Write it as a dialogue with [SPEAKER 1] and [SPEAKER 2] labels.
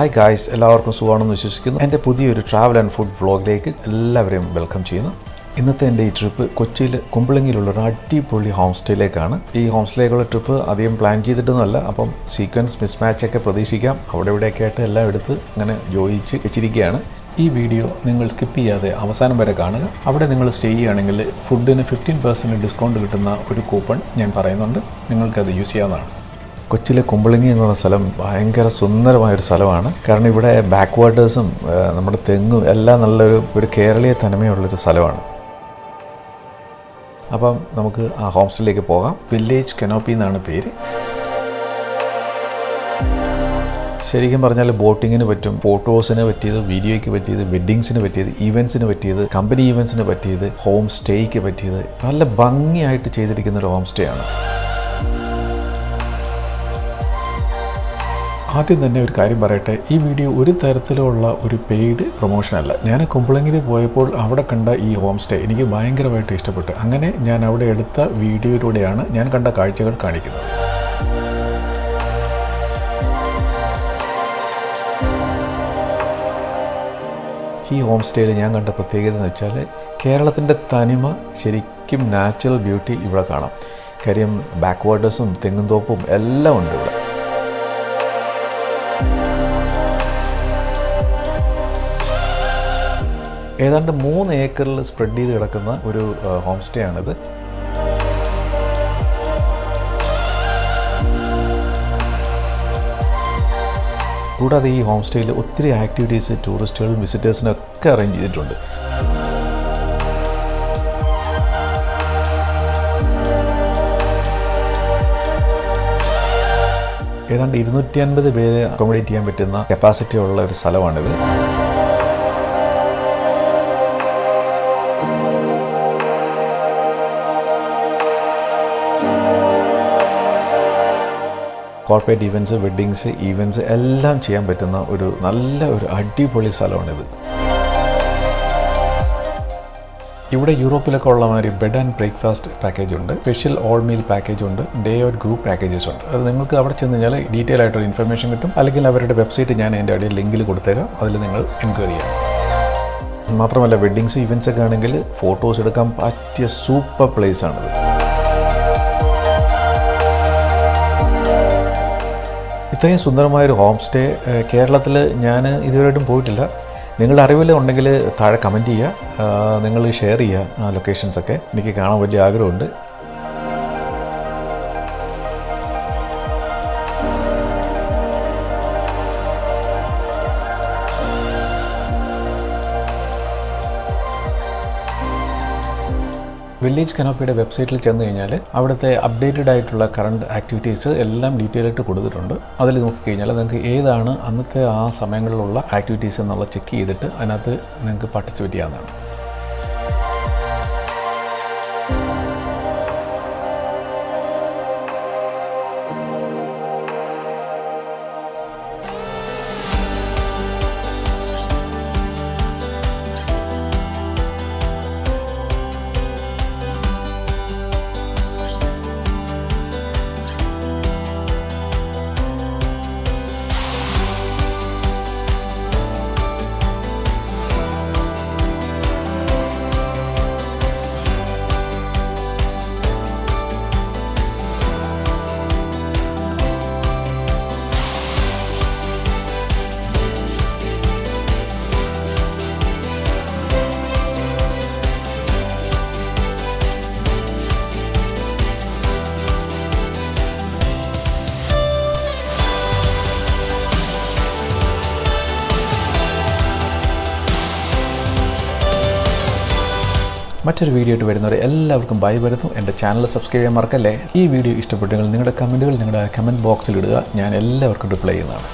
[SPEAKER 1] Hi guys, എല്ലാവർക്കും സുഖമാണെന്ന് വിശ്വസിക്കുന്നു. എൻ്റെ പുതിയൊരു ട്രാവൽ ആൻഡ് ഫുഡ് വ്ളോഗിലേക്ക് എല്ലാവരെയും വെൽക്കം ചെയ്യുന്നു. ഇന്നത്തെ എൻ്റെ ഈ ട്രിപ്പ് കൊച്ചിയിൽ കുമ്പളങ്ങിയിലുള്ള ഒരു അടിപൊളി ഹോം സ്റ്റേയിലേക്കാണ്. ഈ ഹോം സ്റ്റേയിലേക്കുള്ള ട്രിപ്പ് അധികം പ്ലാൻ ചെയ്തിട്ടൊന്നുമല്ല. അപ്പം സീക്വൻസ് മിസ്മാച്ചൊക്കെ പ്രതീക്ഷിക്കാം. അവിടെ ഇവിടെയൊക്കെ ആയിട്ട് എല്ലാം എടുത്ത് അങ്ങനെ ജോയിച്ച് വെച്ചിരിക്കുകയാണ്. ഈ വീഡിയോ നിങ്ങൾ സ്കിപ്പ് ചെയ്യാതെ അവസാനം വരെ കാണുക. അവിടെ നിങ്ങൾ സ്റ്റേ ചെയ്യുകയാണെങ്കിൽ ഫുഡിന് 15% ഡിസ്കൗണ്ട് കിട്ടുന്ന ഒരു കൂപ്പൺ ഞാൻ പറയുന്നുണ്ട്. നിങ്ങൾക്കത് യൂസ് ചെയ്യാവുന്നതാണ്. കൊച്ചിയിലെ കുമ്പളങ്ങി എന്ന് പറഞ്ഞ സ്ഥലം ഭയങ്കര സുന്ദരമായൊരു സ്ഥലമാണ്. കാരണം ഇവിടെ ബാക്ക്വാട്ടേഴ്സും നമ്മുടെ തെങ്ങും എല്ലാം നല്ലൊരു കേരളീയ തനിമയുള്ളൊരു സ്ഥലമാണ്. അപ്പം നമുക്ക് ആ ഹോം സ്റ്റേയിലേക്ക് പോകാം. വില്ലേജ് കനോപ്പി എന്നാണ് പേര്. ശരിക്കും പറഞ്ഞാൽ ബോട്ടിങ്ങിന് പറ്റും, ഫോട്ടോസിന് പറ്റിയത്, വീഡിയോയ്ക്ക് പറ്റിയത്, വെഡ്ഡിങ്സിന് പറ്റിയത്, ഈവൻസിന് പറ്റിയത്, കമ്പനി ഈവൻസിന് പറ്റിയത്, ഹോം സ്റ്റേയ്ക്ക് പറ്റിയത്, നല്ല ഭംഗിയായിട്ട് ചെയ്തിരിക്കുന്ന ഒരു ഹോം സ്റ്റേ ആണ്. ആദ്യം തന്നെ ഒരു കാര്യം പറയട്ടെ, ഈ വീഡിയോ ഒരു തരത്തിലുള്ള ഒരു പെയ്ഡ് പ്രൊമോഷനല്ല. ഞാൻ കുമ്പളങ്ങിയിൽ പോയപ്പോൾ അവിടെ കണ്ട ഈ ഹോം സ്റ്റേ എനിക്ക് ഭയങ്കരമായിട്ട് ഇഷ്ടപ്പെട്ടു. അങ്ങനെ ഞാൻ അവിടെ എടുത്ത വീഡിയോയിലൂടെയാണ് ഞാൻ കണ്ട കാഴ്ചകൾ കാണിക്കുന്നത്. ഈ ഹോം സ്റ്റേയിൽ ഞാൻ കണ്ട പ്രത്യേകത എന്ന് വെച്ചാൽ കേരളത്തിൻ്റെ തനിമ, ശരിക്കും നാച്ചുറൽ ബ്യൂട്ടി ഇവിടെ കാണാം. കാര്യം ബാക്ക്വാട്ടേഴ്സും തെങ്ങുംതോപ്പും എല്ലാം ഉണ്ട് ഇവിടെ. ഏതാണ്ട് 3 ഏക്കറിൽ സ്പ്രെഡ് ചെയ്ത് കിടക്കുന്ന ഒരു ഹോം സ്റ്റേ ആണിത്. കൂടാതെ ഈ ഹോം സ്റ്റേയിൽ ഒത്തിരി ആക്ടിവിറ്റീസ് ടൂറിസ്റ്റുകളും വിസിറ്റേഴ്സിനൊക്കെ അറേഞ്ച് ചെയ്തിട്ടുണ്ട്. ഏതാണ്ട് 250 പേര് അക്കോമഡേറ്റ് ചെയ്യാൻ പറ്റുന്ന കപ്പാസിറ്റി ഉള്ള ഒരു സ്ഥലമാണിത്. കോർപ്പറേറ്റ് ഈവൻറ്റ്സ്, വെഡ്ഡിങ്സ്, ഈവൻറ്റ്സ് എല്ലാം ചെയ്യാൻ പറ്റുന്ന ഒരു അടിപൊളി സ്ഥലമാണിത്. ഇവിടെ യൂറോപ്പിലൊക്കെ ഉള്ള മാതിരി ബെഡ് ആൻഡ് ബ്രേക്ക്ഫാസ്റ്റ് പാക്കേജ് ഉണ്ട്, സ്പെഷ്യൽ ഓൾ മീൽ പാക്കേജ് ഉണ്ട്, ഡേ ഔട്ട് ഗ്രൂപ്പ് പാക്കേജസ് ഉണ്ട്. അത് നിങ്ങൾക്ക് അവിടെ ചെന്ന് കഴിഞ്ഞാൽ ഡീറ്റെയിൽ ആയിട്ടൊരു ഇൻഫർമേഷൻ കിട്ടും. അല്ലെങ്കിൽ അവരുടെ വെബ്സൈറ്റ് ഞാൻ എൻ്റെ അടിയിൽ ലിങ്കിൽ കൊടുത്തേക്കാം, അതിൽ നിങ്ങൾ എൻക്വയറി ചെയ്യാം. മാത്രമല്ല വെഡ്ഡിങ്സും ഈവൻറ്റ്സൊക്കെ ആണെങ്കിൽ ഫോട്ടോസ് എടുക്കാൻ പറ്റിയ സൂപ്പർ പ്ലേസ് ആണിത്. ഇത്രയും സുന്ദരമായൊരു ഹോം സ്റ്റേ കേരളത്തിൽ ഞാൻ ഇതുവരെയായിട്ടും പോയിട്ടില്ല. നിങ്ങളുടെ അറിവിൽ ഉണ്ടെങ്കിൽ താഴെ കമൻറ്റ് ചെയ്യുക, നിങ്ങൾ ഷെയർ ചെയ്യുക ആ ലൊക്കേഷൻസൊക്കെ. എനിക്ക് കാണാൻ വലിയ ആഗ്രഹമുണ്ട്. വില്ലേജ് കനോപ്പിയുടെ വെബ്സൈറ്റിൽ ചെന്ന് കഴിഞ്ഞാൽ അവിടുത്തെ അപ്ഡേറ്റഡ് ആയിട്ടുള്ള കറണ്ട് ആക്ടിവിറ്റീസ് എല്ലാം ഡീറ്റെയിൽ ആയിട്ട് കൊടുത്തിട്ടുണ്ട്. അതിൽ നോക്കിക്കഴിഞ്ഞാൽ നിങ്ങൾക്ക് ഏതാണ് അന്നത്തെ ആ സമയങ്ങളിലുള്ള ആക്ടിവിറ്റീസ് എന്നുള്ള ചെക്ക് ചെയ്തിട്ട് അതിനകത്ത് നിങ്ങൾക്ക് പാർട്ടിസിപ്പേറ്റ് ചെയ്യാവുന്നതാണ്. മറ്റൊരു വീഡിയോ ആയിട്ട് വരുന്നവരെ എല്ലാവർക്കും ബൈ വരുന്നു. എൻ്റെ ചാനൽ സബ്സ്ക്രൈബ് ചെയ്യാൻ മറക്കല്ലേ. ഈ വീഡിയോ ഇഷ്ടപ്പെട്ടെങ്കിൽ നിങ്ങളുടെ കമൻറ്റുകൾ നിങ്ങളുടെ കമൻറ്റ് ബോക്സിൽ ഇടുക. ഞാൻ എല്ലാവർക്കും റിപ്ലൈ ചെയ്യുന്നതാണ്.